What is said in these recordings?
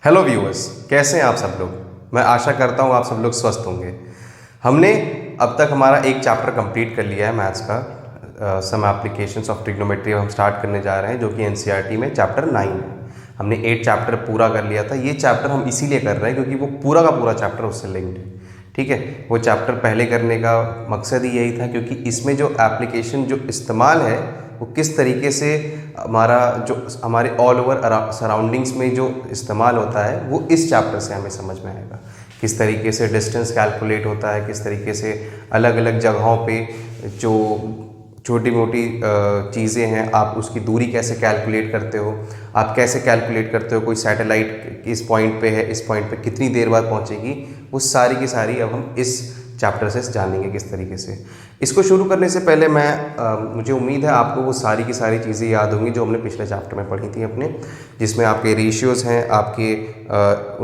Hello viewers, कैसे हैं आप सब लोग। मैं आशा करता हूँ आप सब लोग स्वस्थ होंगे। हमने अब तक हमारा एक चैप्टर कंप्लीट कर लिया है मैथ्स का, सम एप्लीकेशंस ऑफ ट्रिग्नोमेट्री। हम स्टार्ट करने जा रहे हैं जो कि एनसीईआरटी में चैप्टर 9 है। हमने 8 चैप्टर पूरा कर लिया था। ये चैप्टर हम इसीलिए कर रहे हैं क्योंकि वो पूरा का पूरा चैप्टर उससे लिंक्ड है। ठीक है, वो चैप्टर पहले करने का मकसद ही यही था क्योंकि इसमें जो एप्लीकेशन जो इस्तेमाल है वो किस तरीके से हमारे ऑल ओवर सराउंडिंग्स में जो इस्तेमाल होता है वो इस चैप्टर से हमें समझ में आएगा। किस तरीके से डिस्टेंस कैलकुलेट होता है, किस तरीके से अलग अलग जगहों पे जो छोटी मोटी चीज़ें हैं आप उसकी दूरी कैसे कैलकुलेट करते हो, आप कैसे कैलकुलेट करते हो कोई सैटेलाइट इस पॉइंट पे है, इस पॉइंट पे कितनी देर बाद पहुंचेगी, वो सारी की सारी अब हम इस चैप्टर से जानेंगे किस तरीके से। इसको शुरू करने से पहले मुझे उम्मीद है आपको वो सारी की सारी चीज़ें याद होंगी जो हमने पिछले चैप्टर में पढ़ी थी अपने, जिसमें आपके रेशियोज़ हैं, आपके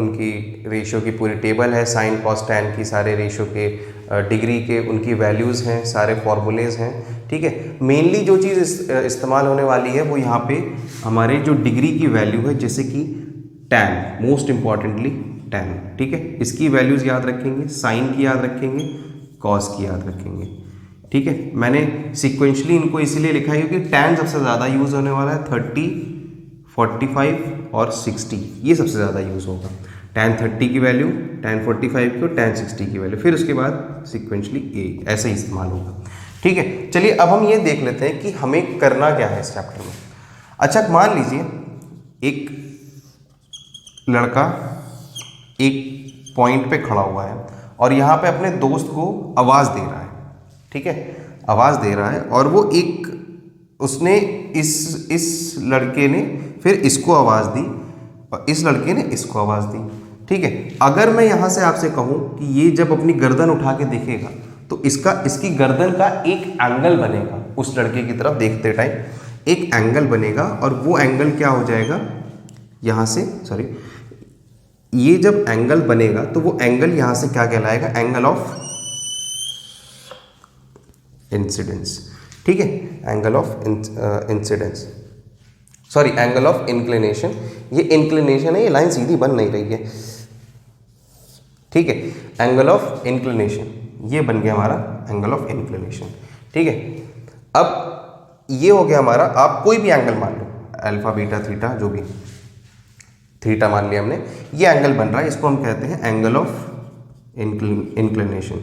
उनकी रेशियो की पूरी टेबल है, साइन कॉस टैन की सारे रेशियो के डिग्री के उनकी वैल्यूज़ हैं, सारे फॉर्मूलेज़ हैं। ठीक है, मेनली जो चीज़ इस्तेमाल होने वाली है वो यहाँ पे हमारे जो डिग्री की वैल्यू है, जैसे कि टैन, मोस्ट इम्पॉर्टेंटली टैन। ठीक है, इसकी वैल्यूज़ याद रखेंगे, साइन की याद रखेंगे, कॉस की याद रखेंगे। ठीक है, मैंने सिक्वेंशली इनको इसीलिए लिखा है क्योंकि टैन सबसे ज़्यादा यूज़ होने वाला है। 30, 45 और 60 ये सबसे ज़्यादा यूज़ होगा। टैन 30 की वैल्यू, टैन 45 की और टैन 60 की वैल्यू, फिर उसके बाद सिक्वेंशली ए, ऐसे ही इस्तेमाल होगा। ठीक है, चलिए अब हम ये देख लेते हैं कि हमें करना क्या है इस चैप्टर में। अच्छा, मान लीजिए एक लड़का एक पॉइंट पे खड़ा हुआ है और यहाँ पे अपने दोस्त को आवाज़ दे रहा है। ठीक है, आवाज़ दे रहा है और वो उसने इस लड़के ने फिर इसको आवाज़ दी और इस लड़के ने इसको आवाज़ दी। ठीक है, अगर मैं यहाँ से आपसे कहूँ कि ये जब अपनी गर्दन उठा के देखेगा तो इसकी गर्दन का एक एंगल बनेगा, उस लड़के की तरफ देखते टाइम एक एंगल बनेगा और वो एंगल क्या हो जाएगा, यहाँ से सॉरी, ये जब एंगल बनेगा तो वो एंगल यहाँ से क्या कहलाएगा, एंगल ऑफ इंसिडेंस। ठीक है, angle of incidence, sorry angle of inclination. ये इंक्लिनेशन है, ये लाइन सीधी बन नहीं रही है। ठीक है, एंगल ऑफ इंक्लिनेशन, ये बन गया हमारा एंगल ऑफ इंक्लिनेशन। ठीक है, अब ये हो गया हमारा, आप कोई भी एंगल मान लो, अल्फा बीटा थीटा, जो भी थीटा मान लिया हमने, ये एंगल बन रहा है, इसको हम कहते हैं एंगल ऑफ इंक्लिनेशन।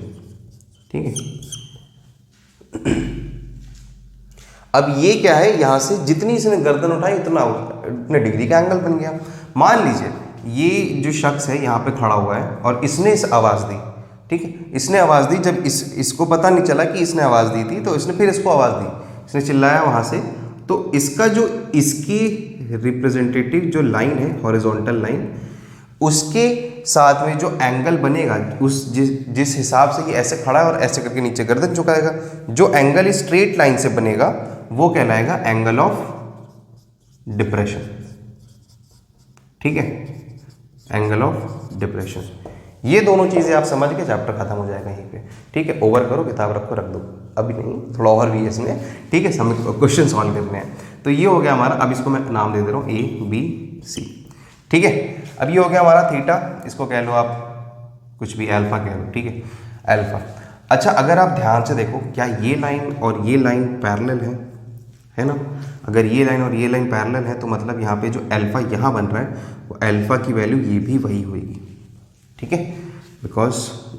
ठीक है, अब ये क्या है, यहां से जितनी इसने गर्दन उठाई उतने डिग्री का एंगल बन गया। मान लीजिए ये जो शख्स है यहाँ पे खड़ा हुआ है और इसने इस आवाज़ दी। ठीक है, इसने आवाज़ दी, जब इसको पता नहीं चला कि इसने आवाज़ दी थी तो इसने फिर इसको आवाज़ दी, इसने चिल्लाया वहाँ से, तो इसका जो इसकी रिप्रेजेंटेटिव जो लाइन है, हॉरिजॉन्टल लाइन, उसके साथ में जो एंगल बनेगा, जिस हिसाब से ये ऐसे खड़ा है और ऐसे करके नीचे गर्दन झुकाएगा, जो एंगल इस स्ट्रेट लाइन से बनेगा वो कहलाएगा एंगल ऑफ डिप्रेशन। ठीक है, एंगल ऑफ डिप्रेशन। ये दोनों चीज़ें आप समझ के चैप्टर खत्म हो जाएगा यहीं पे। ठीक है, ओवर करो, किताब रखो, रख दो, अभी नहीं, थोड़ा और भी है इसमें। ठीक है, हमें क्वेश्चन सॉल्व करने हैं। तो ये हो गया हमारा, अब इसको मैं नाम दे दे रहा हूँ ए बी सी। ठीक है, अब ये हो गया हमारा थीटा, इसको कह लो आप कुछ भी, अल्फा कह लो। ठीक है, अल्फा। अच्छा, अगर आप ध्यान से देखो, क्या ये लाइन और ये लाइन पैरेलल है ना? अगर ये लाइन और ये लाइन पैरेलल है तो मतलब यहाँ पे जो अल्फा यहाँ बन रहा है वो अल्फा की वैल्यू ये भी वही होगी। ठीक है, बिकॉज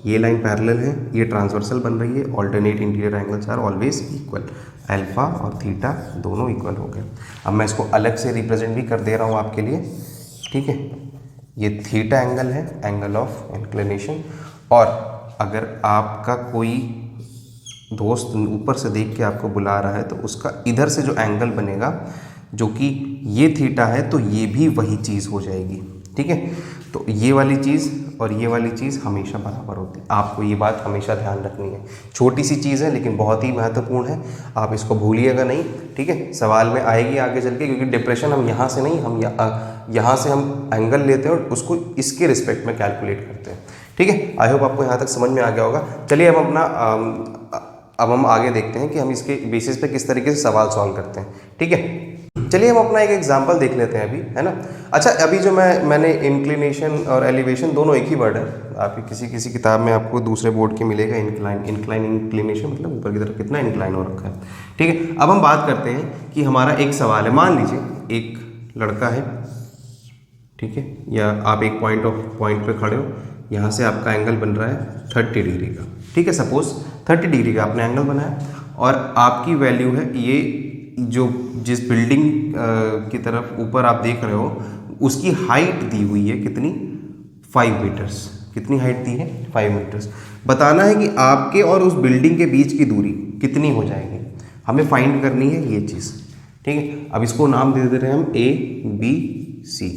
ये लाइन पैरेलल है, ये ट्रांसवर्सल बन रही है, alternate interior angles are always equal, alpha और थीटा दोनों इक्वल हो गए। अब मैं इसको अलग से रिप्रेजेंट भी कर दे रहा हूँ आपके लिए। ठीक है, ये थीटा एंगल है, एंगल ऑफ इंक्लिनेशन। और अगर आपका कोई दोस्त ऊपर से देख के आपको बुला रहा है तो उसका इधर से जो एंगल बनेगा, जो कि ये थीटा है, तो ये भी वही चीज़ हो जाएगी। ठीक है, तो ये वाली चीज़ और ये वाली चीज़ हमेशा बराबर होती है, आपको ये बात हमेशा ध्यान रखनी है। छोटी सी चीज़ है लेकिन बहुत ही महत्वपूर्ण है, आप इसको भूलिएगा नहीं। ठीक है, सवाल में आएगी आगे चल के, क्योंकि डिप्रेशन हम यहाँ से नहीं, हम यहाँ से हम एंगल लेते हैं और उसको इसके रिस्पेक्ट में कैलकुलेट करते हैं। ठीक है, आई होप आपको यहाँ तक समझ में आ गया होगा। चलिए अब हम आगे देखते हैं कि हम इसके बेसिस पे किस तरीके से सवाल सॉल्व करते हैं। ठीक है, चलिए हम अपना एक एग्जांपल देख लेते हैं अभी, है ना। अच्छा, अभी जो मैंने इंक्लिनेशन और एलिवेशन दोनों एक ही वर्ड है, आपकी किसी किताब में आपको दूसरे बोर्ड के मिलेगा इंक्लाइन इंक्लिनेशन मतलब ऊपर की तरफ कितना इंक्लाइन हो रखा है, ठीक है। अब हम बात करते हैं कि हमारा एक सवाल है, मान लीजिए एक लड़का है, ठीक है, या आप एक पॉइंट पे खड़े हो, यहाँ से आपका एंगल बन रहा है 30 डिग्री का, ठीक है, सपोज 30 डिग्री का आपने एंगल बनाया और आपकी वैल्यू है ये जो जिस बिल्डिंग की तरफ ऊपर आप देख रहे हो उसकी हाइट दी हुई है कितनी, 5 मीटर्स। कितनी हाइट दी है, 5 मीटर्स। बताना है कि आपके और उस बिल्डिंग के बीच की दूरी कितनी हो जाएगी, हमें फाइंड करनी है ये चीज़, ठीक है। अब इसको नाम दे रहे हैं हम ABC,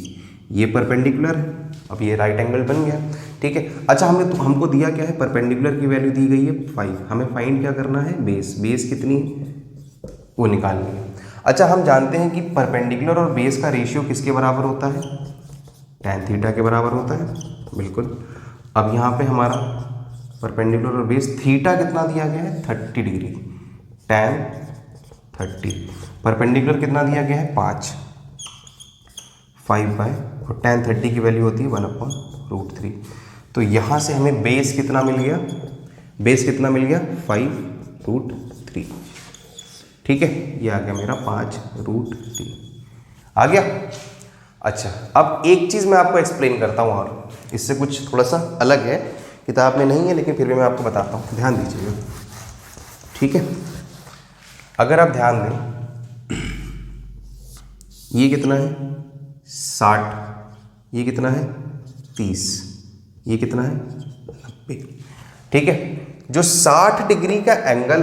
ये परपेंडिकुलर है, अब ये राइट एंगल बन गया, ठीक है। अच्छा, हमको दिया क्या है, परपेंडिकुलर की वैल्यू दी गई है 5, हमें फाइंड क्या करना है, बेस कितनी है वो निकालनी है। अच्छा, हम जानते हैं कि परपेंडिकुलर और बेस का रेशियो किसके बराबर होता है, tan थीटा के बराबर होता है, बिल्कुल। अब यहाँ पे हमारा परपेंडिकुलर और बेस थीटा कितना दिया गया है, 30 डिग्री, tan 30, परपेंडिकुलर कितना दिया गया है 5 बाय, और tan 30 की वैल्यू होती है 1/√3। तो यहाँ से हमें बेस कितना मिल गया, 5√3, ठीक है, ये आ गया मेरा 5√3 आ गया। अच्छा, अब एक चीज़ मैं आपको एक्सप्लेन करता हूँ, और इससे कुछ थोड़ा सा अलग है, किताब में नहीं है लेकिन फिर भी मैं आपको बताता हूँ, ध्यान दीजिएगा, ठीक है। अगर आप ध्यान दें, ये कितना है 60, ये कितना है 30, ये कितना है 90, ठीक है। जो 60 डिग्री का एंगल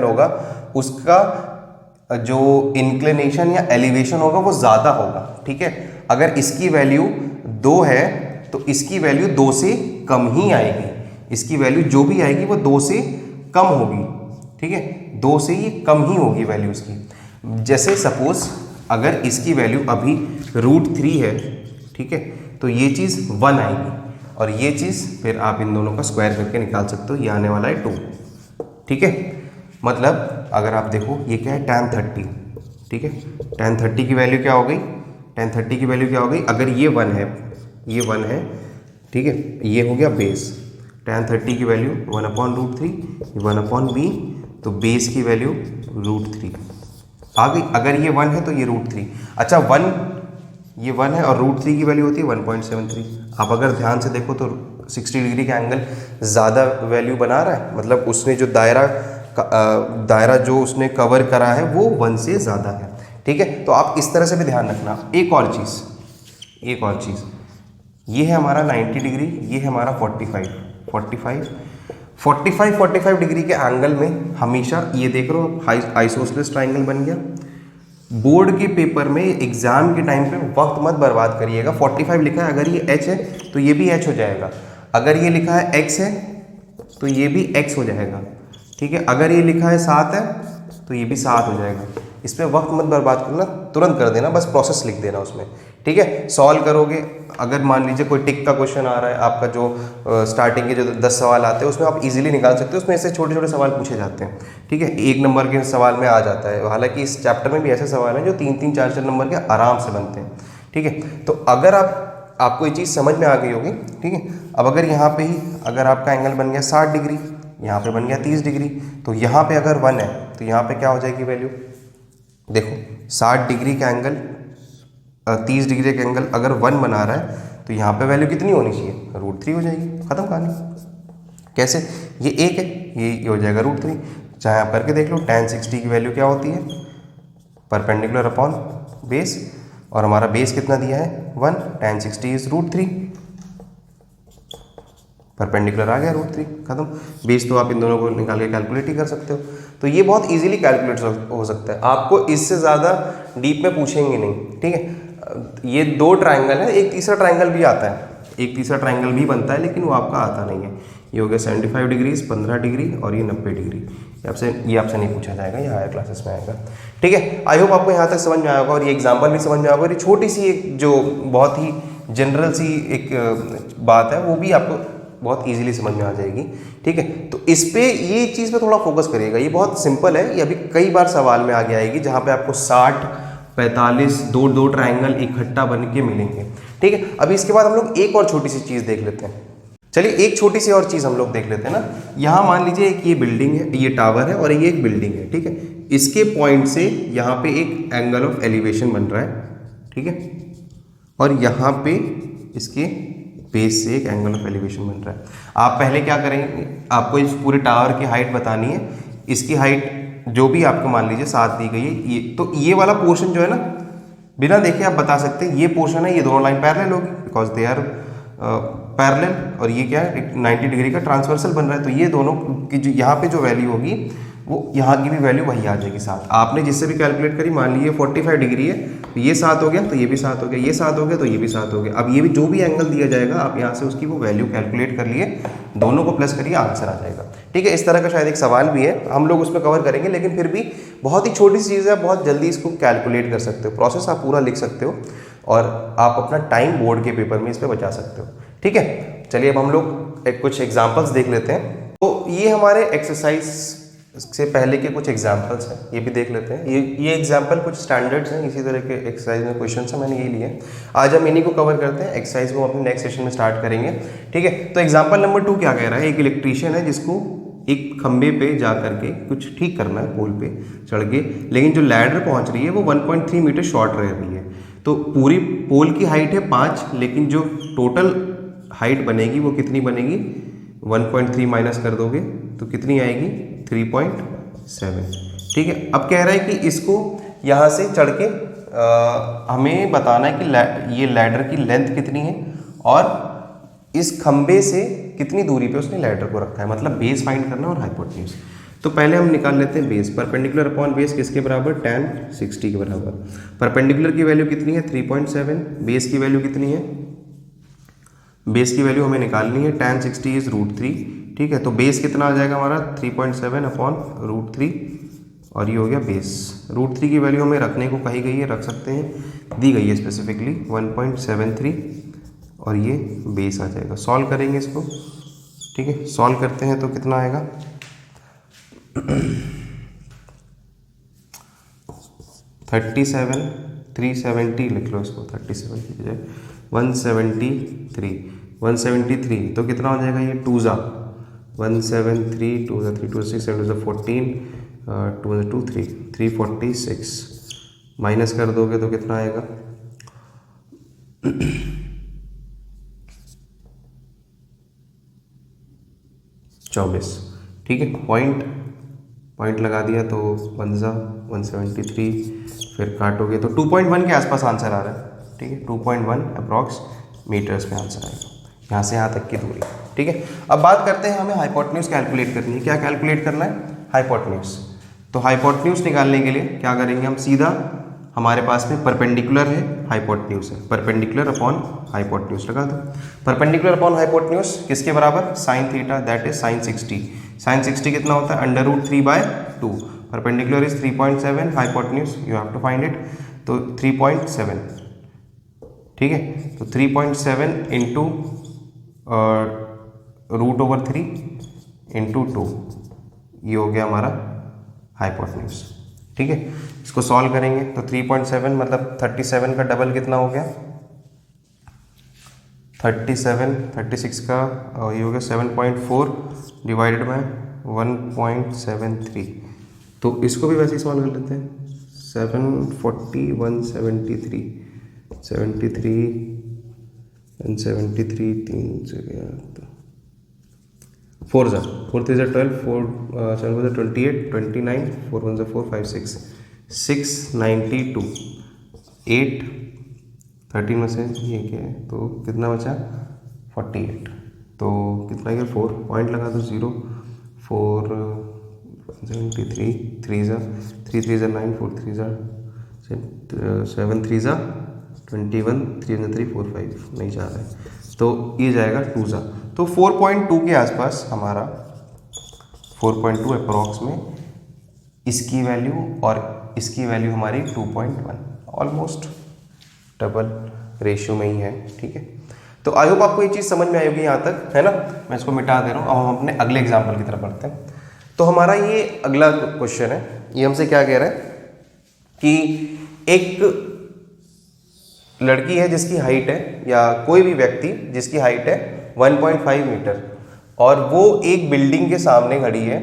होगा, उसका जो इंक्लिनेशन या एलिवेशन होगा वो ज़्यादा होगा, ठीक है। अगर इसकी वैल्यू 2 है तो इसकी वैल्यू 2 से कम ही आएगी, इसकी वैल्यू जो भी आएगी वो 2 से कम होगी, ठीक है, 2 से ये कम ही होगी वैल्यू इसकी। जैसे सपोज अगर इसकी वैल्यू अभी √3 है, ठीक है, तो ये चीज़ 1 आएगी, और ये चीज़ फिर आप इन दोनों का स्क्वायर करके निकाल सकते हो, ये आने वाला है 2, ठीक है। मतलब अगर आप देखो ये क्या है, tan 30, ठीक है, tan 30 की वैल्यू क्या हो गई, अगर ये 1 है, ठीक है, ये हो गया बेस, tan 30 की वैल्यू 1/√3, 1/b, तो बेस की वैल्यू √3 आ गई। अगर ये 1 है तो ये √3, अच्छा ये 1 है और √3 की वैल्यू होती है 1.73। आप अगर ध्यान से देखो तो 60 डिग्री का एंगल ज़्यादा वैल्यू बना रहा है, मतलब उसने जो दायरा जो उसने कवर करा है वो 1 से ज़्यादा है, ठीक है। तो आप इस तरह से भी ध्यान रखना। एक और चीज़, ये है हमारा 90 डिग्री, ये है हमारा 45 डिग्री के एंगल में हमेशा ये देख रहे हो आइसोसेलेस ट्राइंगल बन गया। बोर्ड के पेपर में एग्जाम के टाइम पे वक्त मत बर्बाद करिएगा। 45 लिखा है, अगर ये h है तो ये भी h हो जाएगा, अगर ये लिखा है x है तो ये भी x हो जाएगा, ठीक है, अगर ये लिखा है 7 है तो ये भी 7 हो जाएगा। इस पर वक्त मत बर्बाद करना, तुरंत कर देना, बस प्रोसेस लिख देना उसमें, ठीक है। सॉल्व करोगे, अगर मान लीजिए कोई टिक का क्वेश्चन आ रहा है आपका, जो स्टार्टिंग के जो 10 सवाल आते हैं उसमें आप इजीली निकाल सकते हो, उसमें ऐसे छोटे छोटे सवाल पूछे जाते हैं, ठीक है, 1 नंबर के सवाल में आ जाता है। हालांकि इस चैप्टर में भी ऐसे सवाल हैं जो 3-3, 4-4 नंबर के आराम से बनते हैं, ठीक है। तो अगर आपको ये चीज़ समझ में आ गई होगी, ठीक है। अब अगर यहाँ पे ही अगर आपका एंगल बन गया 60 डिग्री, यहाँ पे बन गया 30 डिग्री, तो यहाँ पे अगर 1 है तो यहाँ पे क्या हो जाएगी वैल्यू, देखो 60 डिग्री का एंगल 30 डिग्री का एंगल अगर 1 बना रहा है तो यहाँ पे वैल्यू कितनी होनी चाहिए, √3 हो जाएगी, खत्म कहानी। कैसे, ये 1 है, ये हो जाएगा √3। चाहे आप करके देख लो, tan 60 की वैल्यू क्या होती है, परपेंडिकुलर अपॉन बेस, और हमारा बेस कितना दिया है 1, tan 60 इज √3, परपेंडिकुलर आ गया √3, खत्म। बेस तो आप इन दोनों को निकाल के कैलकुलेट ही कर सकते हो। तो ये बहुत इजीली कैलकुलेट हो सकता है, आपको इससे ज़्यादा डीप में पूछेंगे नहीं, ठीक है। ये 2 ट्राइंगल है, एक तीसरा ट्राइंगल भी आता है, एक तीसरा ट्राइंगल भी बनता है, लेकिन वो आपका आता नहीं है। ये हो गया 75 डिग्री, 15 डिग्री और ये 90 डिग्री। ये आपसे नहीं पूछा जाएगा, ये हायर क्लासेस में आएगा, ठीक है। आई होप आपको यहाँ तक समझ में आया होगा और ये एग्जाम्पल भी समझ में आया होगा। ये छोटी सी एक जो बहुत ही जनरल सी एक बात है वो भी आपको बहुत इजीली समझ में आ जाएगी। ठीक है, तो इस पे ये चीज़ पे थोड़ा फोकस करिएगा, ये बहुत सिंपल है। ये अभी कई बार सवाल में आगे आएगी जहाँ पे आपको 60 45 दो ट्राइंगल इकट्ठा बन के मिलेंगे। ठीक है, अभी इसके बाद हम लोग एक और छोटी सी चीज़ देख लेते हैं। चलिए एक छोटी सी और चीज़ हम लोग देख लेते हैं ना। यहाँ मान लीजिए एक ये बिल्डिंग है, ये टावर है और ये एक बिल्डिंग है। ठीक है, इसके पॉइंट से यहाँ पे एक एंगल ऑफ एलिवेशन बन रहा है। ठीक है, और यहाँ पे इसके बेस से एक एंगल ऑफ एलिवेशन बन रहा है। आप पहले क्या करेंगे, आपको इस पूरे टावर की हाइट बतानी है। इसकी हाइट जो भी आपको मान लीजिए 7 दी गई है, ये तो ये वाला पोर्शन जो है ना, बिना देखे आप बता सकते हैं ये पोर्शन है, ये दोनों लाइन पैरेलल होगी बिकॉज दे आर पैरेलल, और ये क्या है 90 डिग्री का ट्रांसवर्सल बन रहा है। तो ये दोनों की जो यहाँ पे जो वैल्यू होगी वो यहाँ की भी वैल्यू वही आ जाएगी 7। आपने जिससे भी कैलकुलेट करी, मान लीजिए 45 डिग्री है, तो ये 7 हो गया, तो ये भी 7 हो गया, ये 7 हो गया, तो ये भी 7 हो गया। अब ये भी जो भी एंगल दिया जाएगा आप यहाँ से उसकी वो वैल्यू कैलकुलेट कर लिए, दोनों को प्लस करिए, आंसर आ जाएगा। ठीक है, इस तरह का शायद एक सवाल भी है, हम लोग उसमें कवर करेंगे, लेकिन फिर भी बहुत ही छोटी सी चीज़ है, बहुत जल्दी इसको कैलकुलेट कर सकते हो। प्रोसेस आप पूरा लिख सकते हो और आप अपना टाइम बोर्ड के पेपर में इस पर बचा सकते हो। ठीक है, चलिए अब हम लोग कुछ एग्जाम्पल्स देख लेते हैं। तो ये हमारे एक्सरसाइज से पहले के कुछ एग्जाम्पल्स हैं, ये भी देख लेते हैं। ये एग्जाम्पल कुछ स्टैंडर्ड्स हैं, इसी तरह के एक्सरसाइज में क्वेश्चन हैं, मैंने ये लिए। आज हम इन्हीं को कवर करते हैं, एक्सरसाइज को अपने नेक्स्ट सेशन में स्टार्ट करेंगे। ठीक है, तो एग्जाम्पल नंबर 2 क्या कह रहा है, एक इलेक्ट्रीशियन है जिसको एक खंबे पे जा करके कुछ ठीक करना है, पोल पे चढ़ के, लेकिन जो लैडर पहुंच रही है वो 1.3 मीटर शॉर्ट रह रही है। तो पूरी पोल की हाइट है 5, लेकिन जो टोटल हाइट बनेगी वो कितनी बनेगी, 1.3 माइनस कर दोगे तो कितनी आएगी, 3.7। ठीक है, अब कह रहा है कि इसको यहाँ से चढ़ के हमें बताना है कि ये लैडर की लेंथ कितनी है और इस खंबे से कितनी दूरी पे उसने लैडर को रखा है, मतलब बेस फाइंड करना और हाइपोटेन्यूज। तो पहले हम निकाल लेते हैं बेस। परपेंडिकुलर अपॉन बेस किसके बराबर, tan 60 के बराबर। परपेंडिकुलर की वैल्यू कितनी है, 3.7। बेस की वैल्यू कितनी है, बेस की वैल्यू हमें निकालनी है, tan 60 इज √3। ठीक है, तो बेस कितना आ जाएगा हमारा, 3.7 अपॉन √3, और ये हो गया बेस। √3 की वैल्यू हमें रखने को कही गई है, रख सकते हैं, दी गई है स्पेसिफिकली 1.73, और ये बेस आ जाएगा। सॉल्व करेंगे इसको। ठीक है, सॉल्व करते हैं तो कितना आएगा 37 370 लिख लो इसको, 37 की बजाय 173 तो कितना हो जाएगा, ये 2 ज़ा 173 2 ज़ा 3 2 6 7 ज़ा 14 2 ज़ा 2 3 346 माइनस कर दोगे तो कितना आएगा 24। ठीक है, पॉइंट लगा दिया तो 1 ज़ा 173, फिर काटोगे तो 2.1 के आसपास आंसर आ रहा है। ठीक है, 2.1 अप्रॉक्स मीटर्स में आंसर आएगा, यहाँ से यहाँ तक की दूरी। ठीक है, अब बात करते हैं, हमें हाइपोटेन्यूज कैलकुलेट करनी है। क्या कैलकुलेट करना है, हाइपोटेन्यूज। तो हाइपोटेन्यूज निकालने के लिए क्या करेंगे हम, सीधा हमारे पास में परपेंडिकुलर है, हाइपोटेन्यूज है, परपेंडिकुलर अपॉन हाइपोटेन्यूज लगा दो। परपेंडिकुलर अपॉन हाइपोटेन्यूज किसके बराबर, sine theta, that is sine 60। Sine 60 कितना होता है, √3/2। Perpendicular is 3.7, hypotenuse you have to find it, तो 3.7। ठीक है, तो 3.7 इंटू √3 इंटू 2, ये हो गया हमारा हाइपोटेन्यूज। ठीक है, इसको सॉल्व करेंगे तो 3.7 मतलब 37 का डबल कितना हो गया 37, 36 का ये हो गया 7.4 डिवाइडेड बाय 1.73। तो इसको भी वैसे ही सॉल्व कर लेते हैं, 740 173 73 एंड 73 3 से गया तो 4 ज़ा 4 3 ज़ा 12 4 7 ज़ा 28 29 4 1 ज़ा 4 5 6 692 8 13 में से ये क्या है तो कितना बचा 48। तो कितना गया 4 पॉइंट लगा दो 0 4 73 3 ज़ा 3 3 ज़ा 9 4 3 ज़ा 7 3 ज़ा 21 3 3 4 5 नहीं जा रहा है, तो ये जाएगा 2 ज़ा। तो 4.2 के आसपास हमारा 4.2 अप्रॉक्स में इसकी वैल्यू और इसकी वैल्यू हमारी 2.1, ऑलमोस्ट डबल रेशियो में ही है। ठीक है, तो आई होप आपको ये चीज़ समझ में आई होगी यहाँ तक, है ना। मैं इसको मिटा दे रहा हूँ। अब हम अपने अगले एग्जाम्पल की तरफ बढ़ते हैं। तो हमारा ये अगला क्वेश्चन है, ये हमसे क्या कह रहा है कि एक लड़की है जिसकी हाइट है, या कोई भी व्यक्ति जिसकी हाइट है 1.5 मीटर, और वो एक बिल्डिंग के सामने खड़ी है,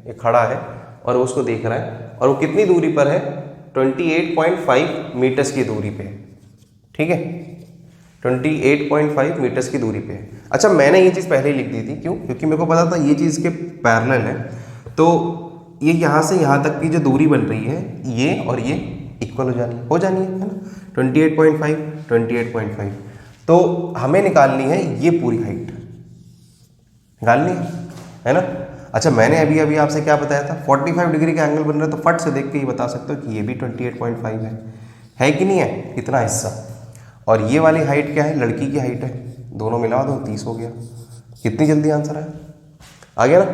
ये खड़ा है और उसको देख रहा है, और वो कितनी दूरी पर है, 28.5 मीटर्स की दूरी पे, ठीक है, 28.5 मीटर्स की दूरी पे। अच्छा, मैंने ये चीज़ पहले ही लिख दी थी, क्यों? क्योंकि मेरे को पता था ये चीज़ के पैरेलल है, तो ये यहाँ से यहाँ तक की जो दूरी बन रही है, ये और ये इक्वल हो जानी है ना, 28.5 28.5। तो हमें निकालनी है ये पूरी हाइट, निकालनी है ना। अच्छा, मैंने अभी अभी आपसे क्या बताया था, 45 डिग्री का एंगल बन रहा है, तो फट से देख के ये बता सकते हो कि ये भी 28.5 है कि नहीं है, इतना हिस्सा। और ये वाली हाइट क्या है, लड़की की हाइट है, दोनों मिला दो 30 हो गया। कितनी जल्दी आंसर आया, आ गया ना।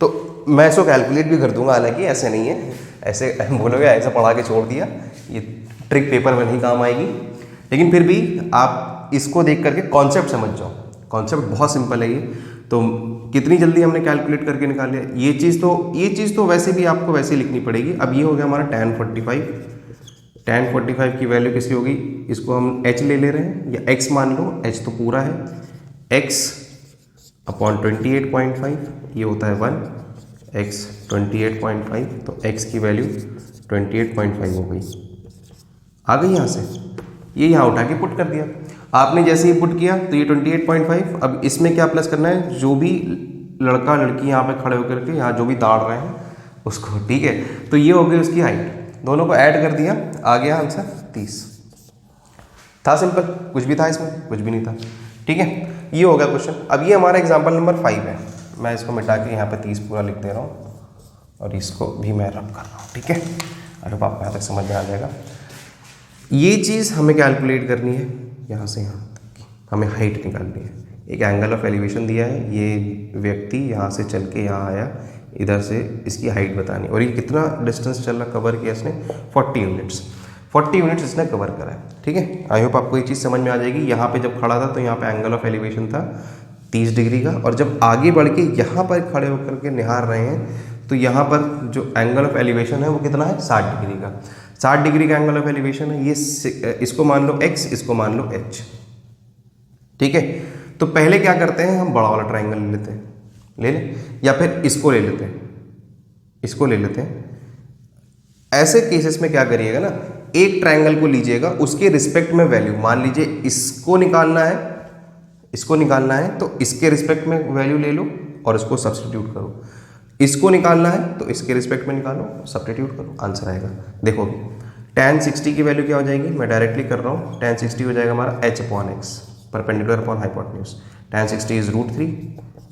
तो मैं इसको कैलकुलेट भी कर दूंगा, हालांकि ऐसे नहीं है, ऐसे बोलोगे ऐसे पढ़ा के छोड़ दिया, ये ट्रिक पेपर में नहीं काम आएगी, लेकिन फिर भी आप इसको देख करके कॉन्सेप्ट समझ जाओ। कॉन्सेप्ट बहुत सिंपल है ये। तो कितनी जल्दी हमने कैलकुलेट करके निकाल लिया। ये चीज़ तो वैसे भी आपको वैसे ही लिखनी पड़ेगी। अब ये हो गया हमारा tan 45 की वैल्यू किसी होगी, इसको हम h ले रहे हैं, या x मान लो, h तो पूरा है, x अपॉन 28.5, ये होता है 1, x 28.5, तो x की वैल्यू 28.5 हो गई, आ गई यहाँ से। ये यहाँ उठा के पुट कर दिया आपने, जैसे ही पुट किया तो ये 28.5। अब इसमें क्या प्लस करना है, जो भी लड़का लड़की यहाँ पे खड़े होकर के यहाँ जो भी दाड़ रहे हैं उसको, ठीक है। तो ये हो गई उसकी हाइट, दोनों को ऐड कर दिया, आ गया आंसर 30। था सिंपल, कुछ भी था इसमें, कुछ भी नहीं था, ठीक है। ये हो गया क्वेश्चन। अब ये हमारा एग्जाम्पल नंबर 5 है, मैं इसको मिटा के यहाँ पे 30 पूरा लिख दे रहा हूँ, और इसको भी मैं रब कर रहा हूँ, ठीक है। अरे आपको यहाँ तक समझ में आ जाएगा। ये चीज़ हमें कैलकुलेट करनी है, यहाँ से यहाँ तक की हमें हाइट निकालनी है। एक एंगल ऑफ एलिवेशन दिया है, ये व्यक्ति यहाँ से चल के यहाँ आया, इधर से इसकी हाइट बतानी, और ये कितना डिस्टेंस चल रहा, कवर किया इसने 40 यूनिट्स इसने कवर करा है, ठीक है। आई होप आपको ये चीज़ समझ में आ जाएगी। यहाँ पे जब खड़ा था तो यहाँ पे एंगल ऑफ एलिवेशन था 30 डिग्री का, और जब आगे बढ़ के यहाँ पर खड़े होकर के निहार रहे हैं तो यहाँ पर जो एंगल ऑफ एलिवेशन है वो कितना है, 60 डिग्री का। 60 डिग्री का एंगल ऑफ एलिवेशन है, ये इसको मान लो x, इसको मान लो h, ठीक है। तो पहले क्या करते हैं, हम बड़ा वाला ट्राइंगल ले लेते हैं, ले लें, या फिर इसको ले लेते हैं, इसको ले लेते हैं। ऐसे केसेस में क्या करिएगा ना, एक ट्राइंगल को लीजिएगा, उसके रिस्पेक्ट में वैल्यू, मान लीजिए इसको निकालना है, इसको निकालना है तो इसके रिस्पेक्ट में वैल्यू ले लो और इसको सब्स्टिट्यूट करो। इसको निकालना है तो इसके रिस्पेक्ट में निकालो, सब्स्टिट्यूट करो, आंसर आएगा। देखो tan 60 की वैल्यू क्या हो जाएगी, मैं डायरेक्टली कर रहा हूँ, tan 60 हो जाएगा हमारा h upon x, perpendicular upon hypotenuse. tan 60 is √3,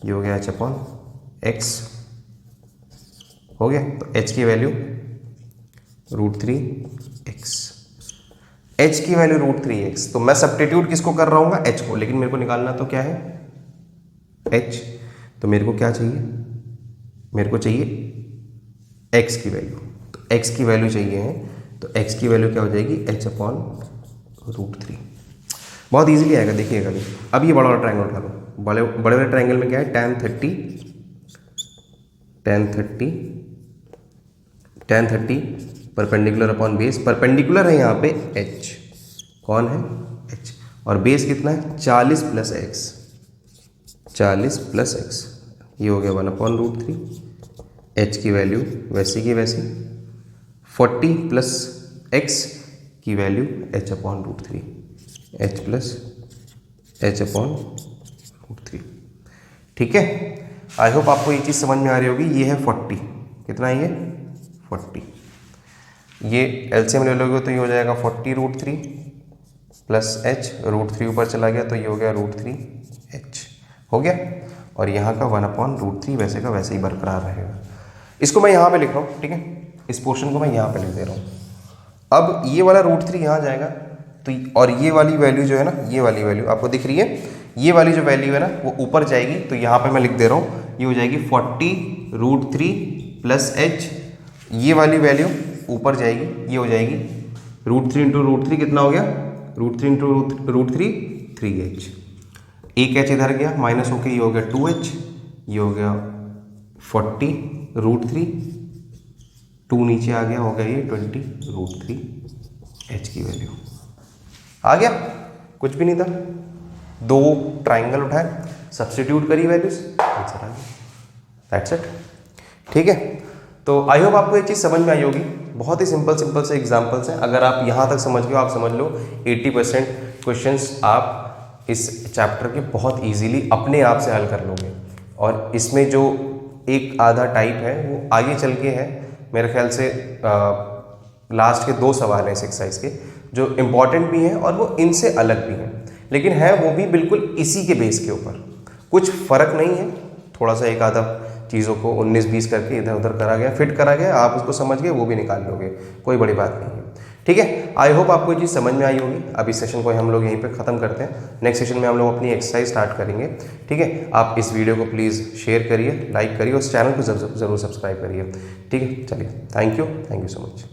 ये हो गया h अपॉन x, हो गया। तो h की वैल्यू √3x, h की वैल्यू √3x। तो मैं सब्स्टिट्यूट किसको कर रहा हूँ, h को, लेकिन मेरे को निकालना तो क्या है, h। तो मेरे को क्या चाहिए, मेरे को चाहिए x की वैल्यू, तो x की वैल्यू चाहिए है, तो x की वैल्यू क्या हो जाएगी, h अपॉन √3। बहुत इजीली आएगा, देखिएगा। अब ये बड़ा वाला ट्रायंगल उठा लो, बड़े वाले ट्रायंगल में क्या है, tan 30 perpendicular upon base, perpendicular है यहाँ पे h, कौन है, h, और बेस कितना है 40 प्लस x, ये हो गया 1 अपॉन √3। h की वैल्यू वैसी की वैसी, 40 प्लस x की value h upon √3, h plus h upon √3, ठीक है। आई होप आपको ये चीज़ समझ में आ रही होगी। ये है 40, कितना है ये 40, ये एलसीएम ले लोगे तो ये हो जाएगा 40√3 प्लस h, √3 ऊपर चला गया तो ये हो गया √3h, हो गया। और यहाँ का 1 अपॉन √3 वैसे का वैसे ही बरकरार रहेगा। इसको मैं यहाँ पे लिख रहा हूँ, ठीक है, इस पोर्शन को मैं यहाँ पे लिख दे रहा हूँ। अब ये वाला √3 यहाँ जाएगा, तो और ये वाली वैल्यू जो है ना, ये वाली वैल्यू आपको दिख रही है, ये वाली जो वैल्यू है ना वो ऊपर जाएगी, तो यहाँ पे मैं लिख दे रहा हूँ, ये हो जाएगी 40√3 प्लस h, ये वाली वैल्यू ऊपर जाएगी, ये हो जाएगी √3 इंटू √3 कितना हो गया, √3 इंटू √3 3h, एक एच इधर गया माइनस होके, ये हो गया 2h, ये हो गया 40√3, 2 नीचे आ गया, हो गया ये 20√3, h की वैल्यू आ गया, कुछ भी नहीं था। 2 ट्राइंगल उठाए, सब्स्टिट्यूट करी वैल्यूज, आंसर आ गया, दैट्स इट। ठीक है, तो आई होप आपको ये चीज़ समझ में आई होगी। बहुत ही सिंपल से एग्जांपल्स हैं, अगर आप यहाँ तक समझ गए आप समझ लो 80% क्वेश्चंस आप इस चैप्टर के बहुत इजीली अपने आप से हल कर लोगे। और इसमें जो एक आधा टाइप है वो आगे चल के है, मेरे ख्याल से लास्ट के 2 सवाल हैं इस एक्सरसाइज के जो इम्पॉर्टेंट भी हैं और वो इनसे अलग भी हैं, लेकिन है वो भी बिल्कुल इसी के बेस के ऊपर, कुछ फ़र्क नहीं है, थोड़ा सा एक आधा चीज़ों को 19-20 करके इधर उधर करा गया, फिट करा गया, आप उसको समझ गए वो भी निकाल लोगे, कोई बड़ी बात नहीं है। ठीक है, आई होप आपको ये चीज़ समझ में आई होगी। अब इस सेशन को हम लोग यहीं पे ख़त्म करते हैं, नेक्स्ट सेशन में हम लोग अपनी एक्सरसाइज स्टार्ट करेंगे। ठीक है, आप इस वीडियो को प्लीज़ शेयर करिए, लाइक करिए, उस चैनल को ज़रूर सब्सक्राइब करिए। ठीक है, चलिए, थैंक यू सो मच।